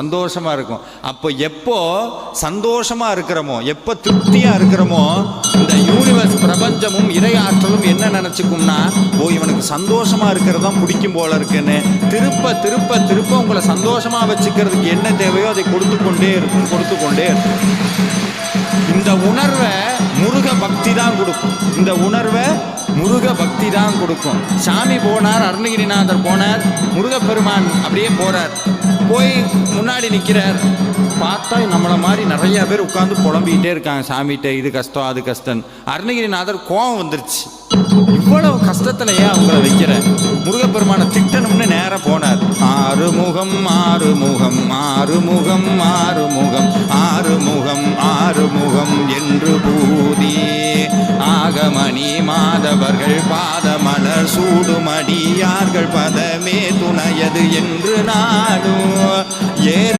சந்தோஷமா இருக்கும். அப்போ எப்போ சந்தோஷமா இருக்கிறோமோ, எப்போ திருப்தியா இருக்கிறோமோ, இந்த யூனிவர்ஸ் பிரபஞ்சமும் இறை ஆற்றலும் என்ன நினைச்சுக்கும்னா, ஓ இவனுக்கு சந்தோஷமா இருக்கிறது தான் பிடிக்கும் போல இருக்குன்னு திருப்ப திருப்ப திருப்ப உங்களை சந்தோஷமா வச்சுக்கிறதுக்கு என்ன தேவையோ அதை கொடுத்து கொண்டே இருக்கும். இந்த உணர்வை முருக பக்தி தான் கொடுக்கும். இந்த உணர்வை முருக பக்தி தான் கொடுக்கும். சாமி போனார், அருணகிரிநாதர் போனார், முருகப்பெருமான் அப்படியே போறார். போய் முன்னாடி நிற்கிறார். பார்த்தா நம்மளை மாதிரி நிறைய பேர் உட்காந்து புலம்பிக்கிட்டே இருக்காங்க சாமிகிட்ட, இது கஷ்டம் அது கஷ்டம். அருணகிரிநாதர் கோபம் வந்துருச்சு. இவ்வளவு கஷ்டத்துல ஏன் அவங்கள வைக்கிற? முருகப்பெருமானை திட்டணும்னு நேரம் போனார். ஆறுமுகம் ஆறுமுகம் ஆறுமுகம் ஆறுமுகம் ஆறுமுகம் ஆறுமுகம் என்று பூதி ஆகமணி மாதவர்கள் பாதமலர் சூடுமடியார்கள் பதமே துணையது என்று நாடும்